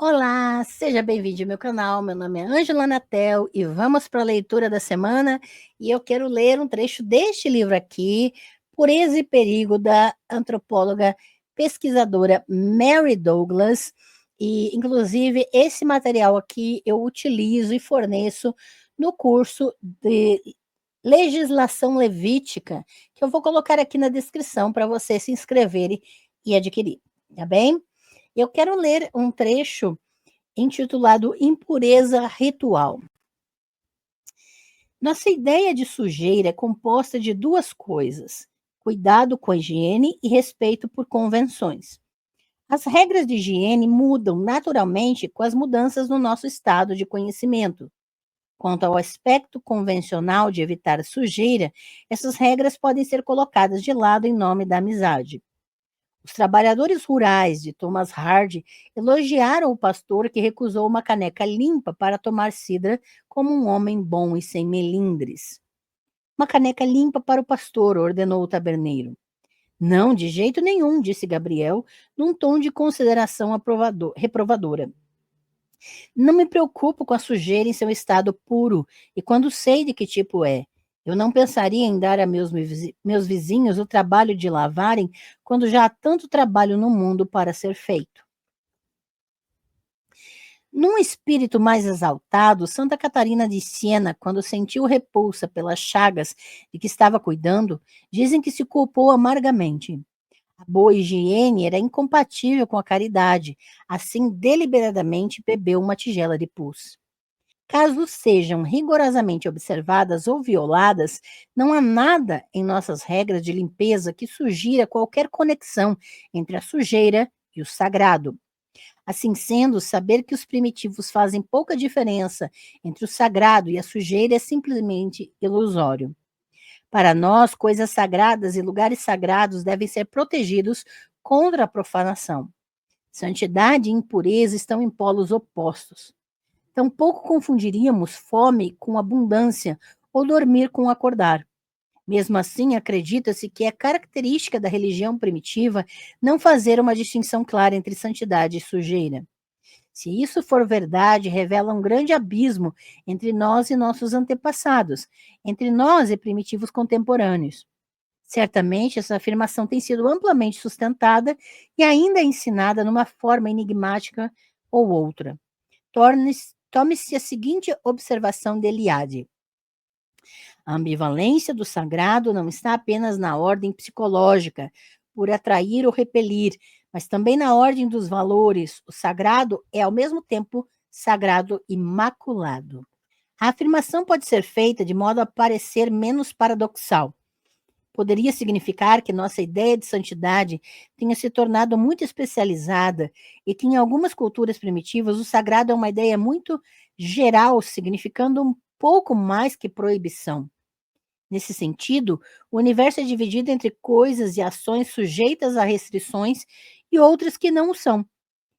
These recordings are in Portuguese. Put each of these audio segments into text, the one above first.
Olá, seja bem-vindo ao meu canal. Meu nome é Ângela Natel e vamos para a leitura da semana. E eu quero ler um trecho deste livro aqui, Pureza e Perigo, da antropóloga pesquisadora Mary Douglas. E, inclusive, esse material aqui eu utilizo e forneço no curso de legislação levítica, que eu vou colocar aqui na descrição para você se inscrever e adquirir, tá bem? Eu quero ler um trecho intitulado Impureza Ritual. Nossa ideia de sujeira é composta de duas coisas: cuidado com a higiene e respeito por convenções. As regras de higiene mudam naturalmente com as mudanças no nosso estado de conhecimento. Quanto ao aspecto convencional de evitar sujeira, essas regras podem ser colocadas de lado em nome da amizade. Os trabalhadores rurais de Thomas Hardy elogiaram o pastor que recusou uma caneca limpa para tomar cidra como um homem bom e sem melindres. Uma caneca limpa para o pastor, ordenou o taberneiro. Não, de jeito nenhum, disse Gabriel, num tom de consideração reprovadora. Não me preocupo com a sujeira em seu estado puro, e quando sei de que tipo é. Eu não pensaria em dar a meus vizinhos o trabalho de lavarem, quando já há tanto trabalho no mundo para ser feito. Num espírito mais exaltado, Santa Catarina de Siena, quando sentiu repulsa pelas chagas de que estava cuidando, dizem que se culpou amargamente. A boa higiene era incompatível com a caridade, assim deliberadamente bebeu uma tigela de pus. Caso sejam rigorosamente observadas ou violadas, não há nada em nossas regras de limpeza que sugira qualquer conexão entre a sujeira e o sagrado. Assim sendo, saber que os primitivos fazem pouca diferença entre o sagrado e a sujeira é simplesmente ilusório. Para nós, coisas sagradas e lugares sagrados devem ser protegidos contra a profanação. Santidade e impureza estão em polos opostos. Tampouco confundiríamos fome com abundância ou dormir com acordar. Mesmo assim, acredita-se que é característica da religião primitiva não fazer uma distinção clara entre santidade e sujeira. Se isso for verdade, revela um grande abismo entre nós e nossos antepassados, entre nós e primitivos contemporâneos. Certamente, essa afirmação tem sido amplamente sustentada e ainda ensinada numa forma enigmática ou outra. Tome-se a seguinte observação de Eliade: a ambivalência do sagrado não está apenas na ordem psicológica, por atrair ou repelir, mas também na ordem dos valores. O sagrado é, ao mesmo tempo, sagrado imaculado. A afirmação pode ser feita de modo a parecer menos paradoxal. Poderia significar que nossa ideia de santidade tenha se tornado muito especializada e que, em algumas culturas primitivas, o sagrado é uma ideia muito geral, significando um pouco mais que proibição. Nesse sentido, o universo é dividido entre coisas e ações sujeitas a restrições e outras que não o são.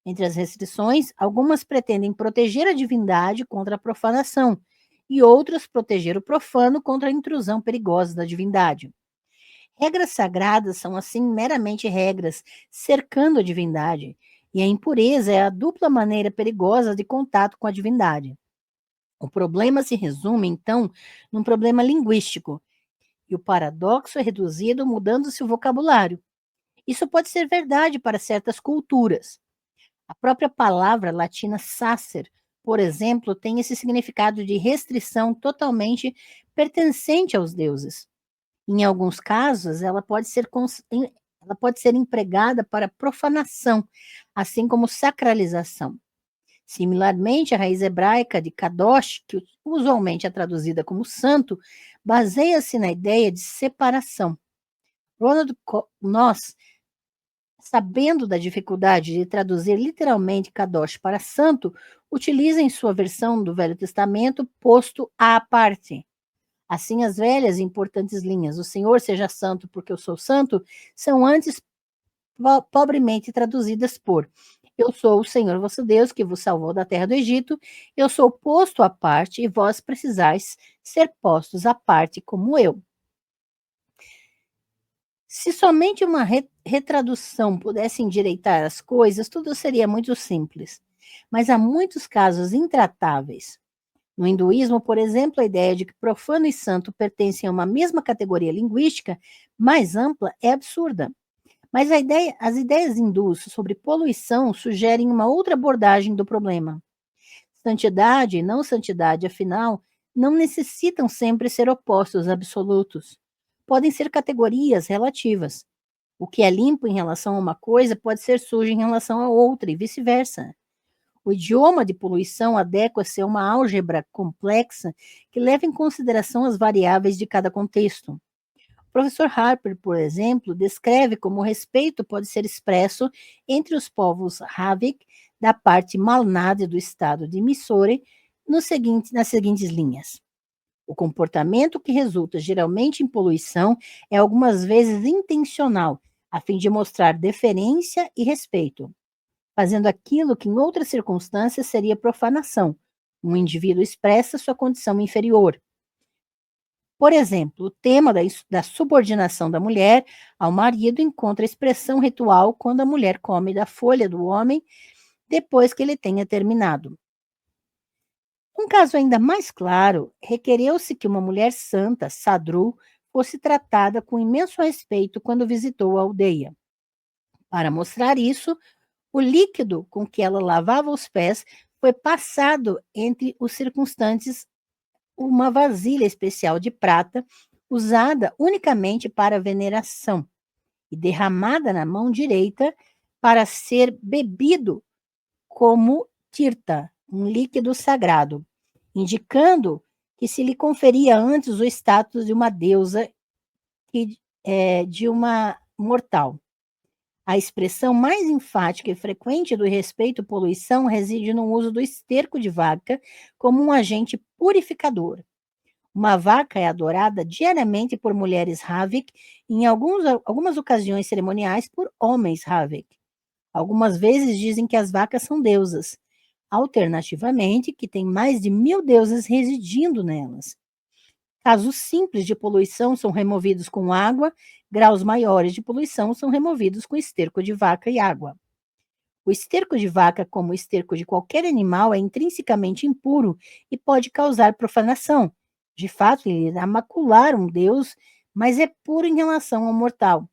Entre as restrições, algumas pretendem proteger a divindade contra a profanação, e outras proteger o profano contra a intrusão perigosa da divindade. Regras sagradas são, assim, meramente regras, cercando a divindade, e a impureza é a dupla maneira perigosa de contato com a divindade. O problema se resume, então, num problema linguístico, e o paradoxo é reduzido mudando-se o vocabulário. Isso pode ser verdade para certas culturas. A própria palavra latina sacer, por exemplo, tem esse significado de restrição totalmente pertencente aos deuses. Em alguns casos, ela pode ser empregada para profanação, assim como sacralização. Similarmente, a raiz hebraica de kadosh, que usualmente é traduzida como santo, baseia-se na ideia de separação. Nós, sabendo da dificuldade de traduzir literalmente kadosh para santo, utiliza em sua versão do Velho Testamento posto à parte. Assim, as velhas e importantes linhas, o Senhor seja santo porque eu sou santo, são antes pobremente traduzidas por eu sou o Senhor vosso Deus que vos salvou da terra do Egito, eu sou posto à parte e vós precisais ser postos à parte como eu. Se somente uma retradução pudesse endireitar as coisas, tudo seria muito simples. mas há muitos casos intratáveis. No hinduísmo, por exemplo, a ideia de que profano e santo pertencem a uma mesma categoria linguística mais ampla é absurda. Mas as ideias hindus sobre poluição sugerem uma outra abordagem do problema. Santidade e não santidade, afinal, não necessitam sempre ser opostos absolutos. Podem ser categorias relativas. O que é limpo em relação a uma coisa pode ser sujo em relação a outra, e vice-versa. O idioma de poluição adequa-se a uma álgebra complexa que leva em consideração as variáveis de cada contexto. O professor Harper, por exemplo, descreve como o respeito pode ser expresso entre os povos Havik da parte Malnad do estado de Missouri nas seguintes linhas. O comportamento que resulta geralmente em poluição é algumas vezes intencional, a fim de mostrar deferência e respeito, fazendo aquilo que em outras circunstâncias seria profanação. Um indivíduo expressa sua condição inferior. Por exemplo, o tema da subordinação da mulher ao marido encontra expressão ritual quando a mulher come da folha do homem depois que ele tenha terminado. Um caso ainda mais claro, requereu-se que uma mulher santa, Sadru, fosse tratada com imenso respeito quando visitou a aldeia. Para mostrar isso, o líquido com que ela lavava os pés foi passado entre os circunstantes uma vasilha especial de prata, usada unicamente para veneração, e derramada na mão direita para ser bebido como tirta, um líquido sagrado, indicando que se lhe conferia antes o status de uma deusa e de uma mortal. A expressão mais enfática e frequente do respeito à poluição reside no uso do esterco de vaca como um agente purificador. Uma vaca é adorada diariamente por mulheres Havik e, em algumas ocasiões cerimoniais, por homens Havik. Algumas vezes dizem que as vacas são deusas. Alternativamente, que tem mais de 1000 deuses residindo nelas. Casos simples de poluição são removidos com água, graus maiores de poluição são removidos com esterco de vaca e água. O esterco de vaca, como o esterco de qualquer animal, é intrinsecamente impuro e pode causar profanação. De fato, ele irá macular um deus, mas é puro em relação ao mortal.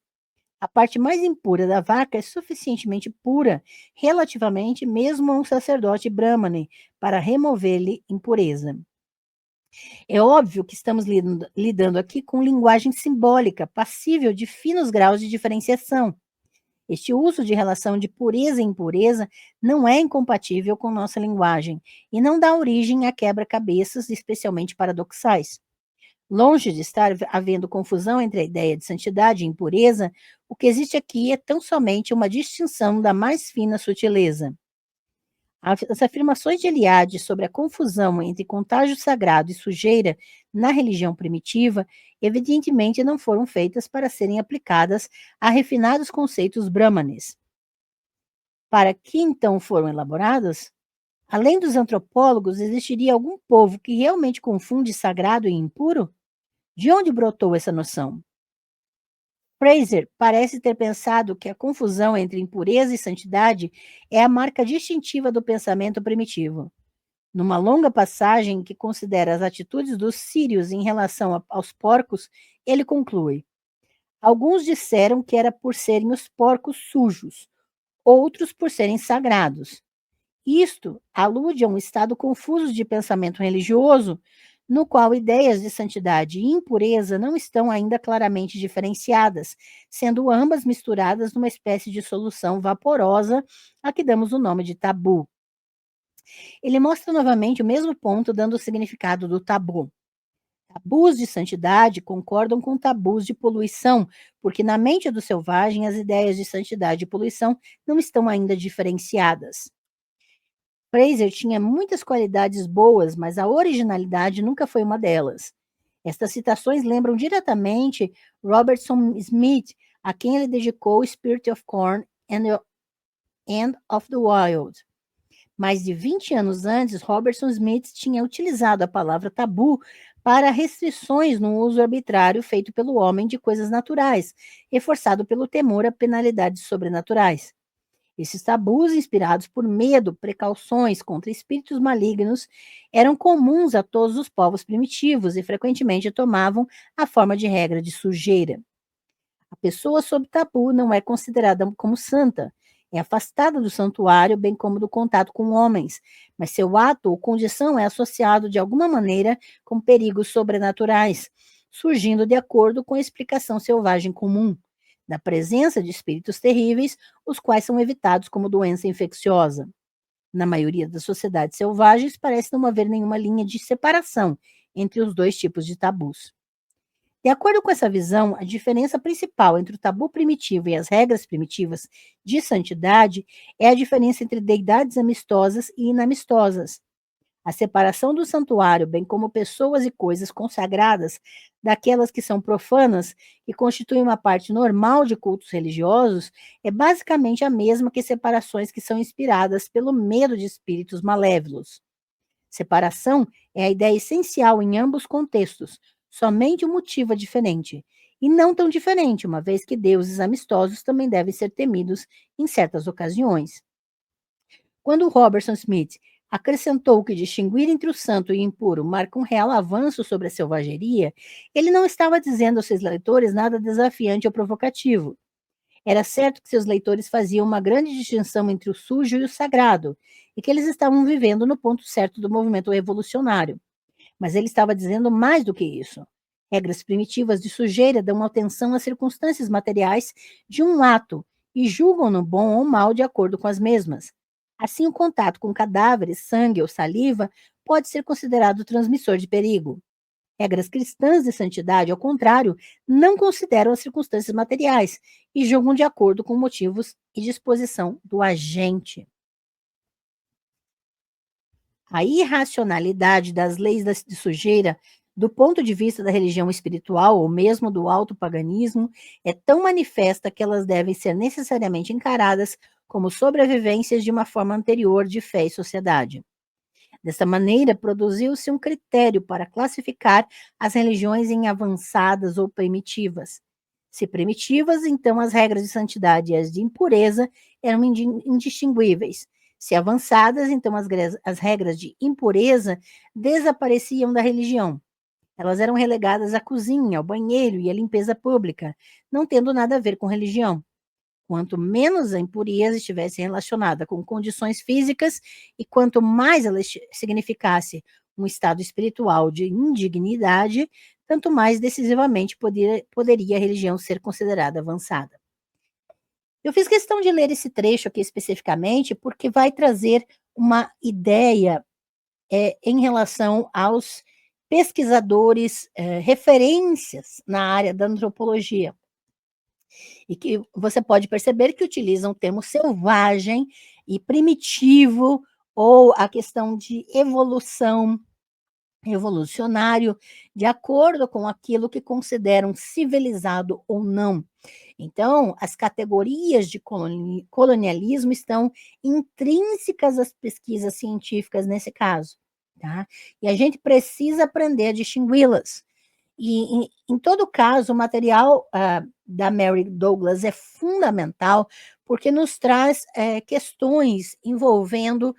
A parte mais impura da vaca é suficientemente pura, relativamente mesmo a um sacerdote brahmane, para remover-lhe impureza. É óbvio que estamos lidando aqui com linguagem simbólica, passível de finos graus de diferenciação. Este uso de relação de pureza e impureza não é incompatível com nossa linguagem e não dá origem a quebra-cabeças, especialmente paradoxais. Longe de estar havendo confusão entre a ideia de santidade e impureza, o que existe aqui é tão somente uma distinção da mais fina sutileza. As afirmações de Eliade sobre a confusão entre contágio sagrado e sujeira na religião primitiva, evidentemente não foram feitas para serem aplicadas a refinados conceitos brahmanes. Para que então foram elaboradas? Além dos antropólogos, existiria algum povo que realmente confunde sagrado e impuro? De onde brotou essa noção? Fraser parece ter pensado que a confusão entre impureza e santidade é a marca distintiva do pensamento primitivo. Numa longa passagem que considera as atitudes dos sírios em relação aos porcos, ele conclui: alguns disseram que era por serem os porcos sujos, outros por serem sagrados. Isto alude a um estado confuso de pensamento religioso, no qual ideias de santidade e impureza não estão ainda claramente diferenciadas, sendo ambas misturadas numa espécie de solução vaporosa a que damos o nome de tabu. Ele mostra novamente o mesmo ponto, dando o significado do tabu. Tabus de santidade concordam com tabus de poluição, porque na mente do selvagem as ideias de santidade e poluição não estão ainda diferenciadas. Fraser tinha muitas qualidades boas, mas a originalidade nunca foi uma delas. Estas citações lembram diretamente Robertson Smith, a quem ele dedicou Spirit of Corn and of the Wild. Mais de 20 anos antes, Robertson Smith tinha utilizado a palavra tabu para restrições no uso arbitrário feito pelo homem de coisas naturais, reforçado pelo temor a penalidades sobrenaturais. Esses tabus, inspirados por medo, precauções contra espíritos malignos, eram comuns a todos os povos primitivos e frequentemente tomavam a forma de regra de sujeira. A pessoa sob tabu não é considerada como santa, é afastada do santuário, bem como do contato com homens, mas seu ato ou condição é associado de alguma maneira com perigos sobrenaturais, surgindo de acordo com a explicação selvagem comum, da presença de espíritos terríveis, os quais são evitados como doença infecciosa. Na maioria das sociedades selvagens, parece não haver nenhuma linha de separação entre os dois tipos de tabus. De acordo com essa visão, a diferença principal entre o tabu primitivo e as regras primitivas de santidade é a diferença entre deidades amistosas e inamistosas. A separação do santuário, bem como pessoas e coisas consagradas, daquelas que são profanas e constituem uma parte normal de cultos religiosos, é basicamente a mesma que separações que são inspiradas pelo medo de espíritos malévolos. Separação é a ideia essencial em ambos contextos, somente o motivo é diferente. E não tão diferente, uma vez que deuses amistosos também devem ser temidos em certas ocasiões. Quando Robertson Smith acrescentou que distinguir entre o santo e o impuro marca um real avanço sobre a selvageria, ele não estava dizendo aos seus leitores nada desafiante ou provocativo. Era certo que seus leitores faziam uma grande distinção entre o sujo e o sagrado, e que eles estavam vivendo no ponto certo do movimento revolucionário. Mas ele estava dizendo mais do que isso. Regras primitivas de sujeira dão atenção às circunstâncias materiais de um ato e julgam-no bom ou mal de acordo com as mesmas. Assim, o contato com cadáveres, sangue ou saliva pode ser considerado transmissor de perigo. Regras cristãs de santidade, ao contrário, não consideram as circunstâncias materiais e julgam de acordo com motivos e disposição do agente. A irracionalidade das leis de sujeira, do ponto de vista da religião espiritual ou mesmo do autopaganismo, é tão manifesta que elas devem ser necessariamente encaradas como sobrevivências de uma forma anterior de fé e sociedade. Desta maneira, produziu-se um critério para classificar as religiões em avançadas ou primitivas. Se primitivas, então as regras de santidade e as de impureza eram indistinguíveis. Se avançadas, então as regras de impureza desapareciam da religião. Elas eram relegadas à cozinha, ao banheiro e à limpeza pública, não tendo nada a ver com religião. Quanto menos a impureza estivesse relacionada com condições físicas e quanto mais ela significasse um estado espiritual de indignidade, tanto mais decisivamente poderia a religião ser considerada avançada. Eu fiz questão de ler esse trecho aqui especificamente porque vai trazer uma ideia em relação aos pesquisadores, referências na área da antropologia. E que você pode perceber que utilizam o termo selvagem e primitivo, ou a questão de evolução, revolucionário, de acordo com aquilo que consideram civilizado ou não. Então, as categorias de colonialismo estão intrínsecas às pesquisas científicas nesse caso, tá? E a gente precisa aprender a distingui-las. E, em todo caso, o material da Mary Douglas é fundamental, porque nos traz questões envolvendo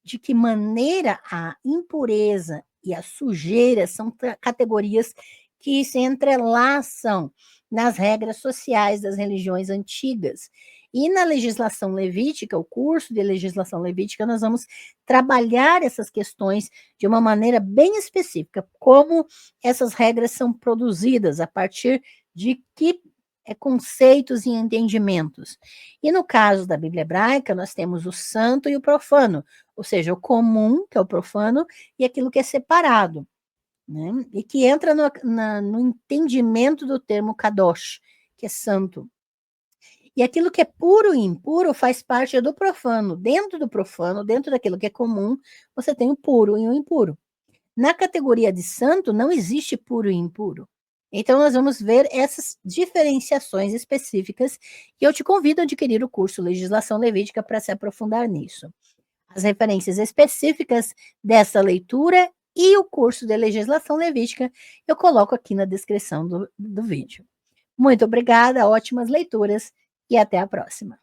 de que maneira a impureza e a sujeira são categorias que se entrelaçam nas regras sociais das religiões antigas. E na legislação levítica, o curso de legislação levítica, nós vamos trabalhar essas questões de uma maneira bem específica, como essas regras são produzidas, a partir de que conceitos e entendimentos. E no caso da Bíblia hebraica, nós temos o santo e o profano, ou seja, o comum, que é o profano, e aquilo que é separado, né? E que entra no entendimento do termo kadosh, que é santo. E aquilo que é puro e impuro faz parte do profano. Dentro do profano, dentro daquilo que é comum, você tem o puro e o impuro. Na categoria de santo, não existe puro e impuro. Então, nós vamos ver essas diferenciações específicas e eu te convido a adquirir o curso Legislação Levítica para se aprofundar nisso. As referências específicas dessa leitura e o curso de Legislação Levítica eu coloco aqui na descrição do vídeo. Muito obrigada, ótimas leituras e até a próxima.